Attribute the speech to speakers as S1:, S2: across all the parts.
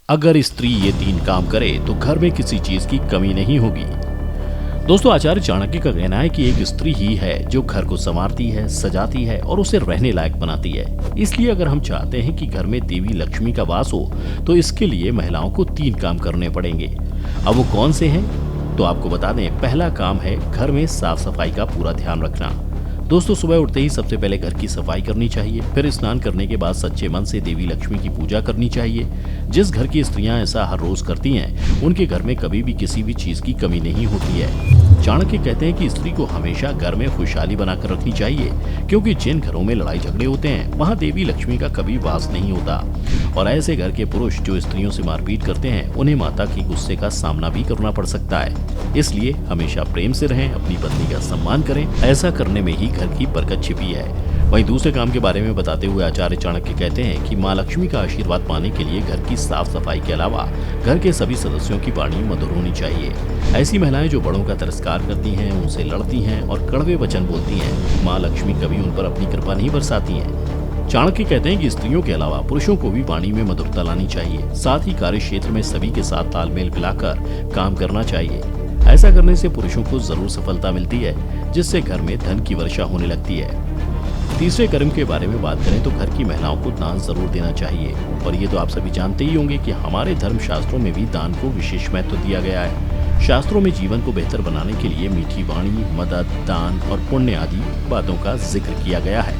S1: अगर स्त्री ये 3 काम करे तो घर में किसी चीज की कमी नहीं होगी। दोस्तों, आचार्य चाणक्य का कहना है कि एक स्त्री ही है जो घर को संवारती है, सजाती है और उसे रहने लायक बनाती है। इसलिए अगर हम चाहते हैं कि घर में देवी लक्ष्मी का वास हो तो इसके लिए महिलाओं को 3 काम करने पड़ेंगे। अब वो कौन से हैं? तो आपको बता दें, पहला काम है घर में साफ सफाई का पूरा ध्यान रखना। दोस्तों, सुबह उठते ही सबसे पहले घर की सफाई करनी चाहिए। फिर स्नान करने के बाद सच्चे मन से देवी लक्ष्मी की पूजा करनी चाहिए। जिस घर की स्त्रियां ऐसा हर रोज करती हैं, उनके घर में कभी भी किसी भी चीज की कमी नहीं होती है। चाणक्य कहते हैं कि स्त्री को हमेशा घर में खुशहाली बनाकर रखनी चाहिए, क्योंकि जिन घरों में लड़ाई झगड़े होते हैं वहाँ देवी लक्ष्मी का कभी वास नहीं होता। और ऐसे घर के पुरुष जो स्त्रियों से मारपीट करते हैं, उन्हें माता की गुस्से का सामना भी करना पड़ सकता है। इसलिए हमेशा प्रेम से रहें, अपनी पत्नी का सम्मान करें। ऐसा करने में ही घर की बरकत छिपी है। वहीं दूसरे काम के बारे में बताते हुए आचार्य चाणक्य कहते हैं कि माँ लक्ष्मी का आशीर्वाद पाने के लिए घर की साफ सफाई के अलावा घर के सभी सदस्यों की वाणी मधुर होनी चाहिए। ऐसी महिलाएं जो बड़ों का तिरस्कार करती हैं, उनसे लड़ती हैं और कड़वे वचन बोलती हैं, माँ लक्ष्मी कभी उन पर अपनी कृपा नहीं बरसाती हैं। चाणक्य कहते हैं कि स्त्रियों के अलावा पुरुषों को भी वाणी में मधुरता लानी चाहिए। साथ ही कार्य क्षेत्र में सभी के साथ तालमेल मिलाकर काम करना चाहिए। ऐसा करने से पुरुषों को जरूर सफलता मिलती है, जिससे घर में धन की वर्षा होने लगती है। तीसरे कर्म के बारे में बात करें तो घर की महिलाओं को दान जरूर देना चाहिए। और ये तो आप सभी जानते ही होंगे कि हमारे धर्म शास्त्रों में भी दान को विशेष महत्व दिया गया है। शास्त्रों में जीवन को बेहतर बनाने के लिए मीठी वाणी, मदद, दान और पुण्य आदि बातों का जिक्र किया गया है।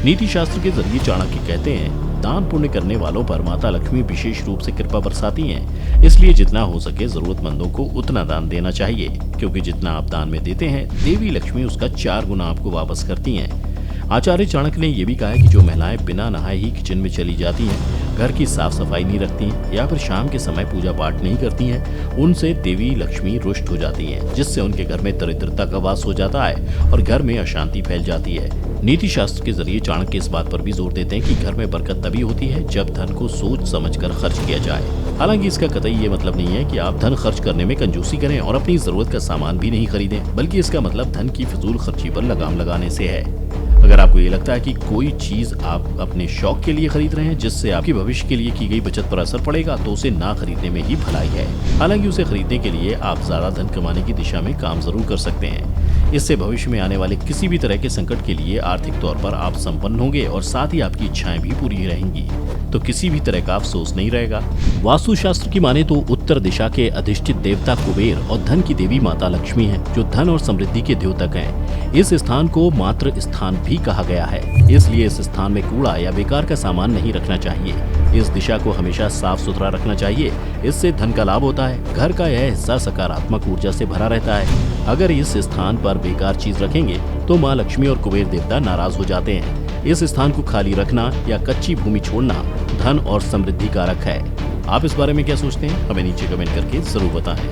S1: नीति शास्त्र के जरिए चाणक्य कहते हैं, दान पुण्य करने वालों पर माता लक्ष्मी विशेष रूप से कृपा बरसाती हैं। इसलिए जितना हो सके जरूरतमंदों को उतना दान देना चाहिए, क्योंकि जितना आप दान में देते हैं देवी लक्ष्मी उसका 4 गुना आपको वापस करती हैं। आचार्य चाणक्य ने यह भी कहा है कि जो महिलाएं बिना नहाए ही किचन में चली जाती हैं, घर की साफ सफाई नहीं रखती हैं या फिर शाम के समय पूजा पाठ नहीं करती हैं, उनसे देवी लक्ष्मी रुष्ट हो जाती हैं, जिससे उनके घर में दरिद्रता का वास हो जाता है और घर में अशांति फैल जाती है। नीति शास्त्र के जरिए चाणक्य इस बात पर भी जोर देते हैं कि घर में बरकत तभी होती है जब धन को सोच समझकर खर्च किया जाए। हालांकि इसका कतई ये मतलब नहीं है कि आप धन खर्च करने में कंजूसी करें और अपनी जरूरत का सामान भी नहीं खरीदें, बल्कि इसका मतलब धन की फिजूल खर्ची पर लगाम लगाने से है। अगर आपको ये लगता है कि कोई चीज आप अपने शौक के लिए खरीद रहे हैं जिससे आपकी भविष्य के लिए की गई बचत पर असर पड़ेगा, तो उसे ना खरीदने में ही भलाई है। हालांकि उसे खरीदने के लिए आप ज्यादा धन कमाने की दिशा में काम जरूर कर सकते हैं। इससे भविष्य में आने वाले किसी भी तरह के संकट के लिए आर्थिक तौर पर आप संपन्न होंगे और साथ ही आपकी इच्छाएं भी पूरी रहेंगी, तो किसी भी तरह का अफसोस नहीं रहेगा। वास्तुशास्त्र की माने तो उत्तर दिशा के अधिष्ठित देवता कुबेर और धन की देवी माता लक्ष्मी हैं, जो धन और समृद्धि के द्योतक हैं। इस स्थान को मातृ स्थान भी कहा गया है, इसलिए इस स्थान में कूड़ा या बेकार का सामान नहीं रखना चाहिए। इस दिशा को हमेशा साफ सुथरा रखना चाहिए, इससे धन का लाभ होता है। घर का यह हिस्सा सकारात्मक ऊर्जा से भरा रहता है। अगर इस स्थान पर बेकार चीज रखेंगे तो माँ लक्ष्मी और कुबेर देवता नाराज हो जाते हैं। इस स्थान को खाली रखना या कच्ची भूमि छोड़ना धन और समृद्धि कारक है। आप इस बारे में क्या सोचते हैं? हमें नीचे कमेंट करके जरूर बताएं।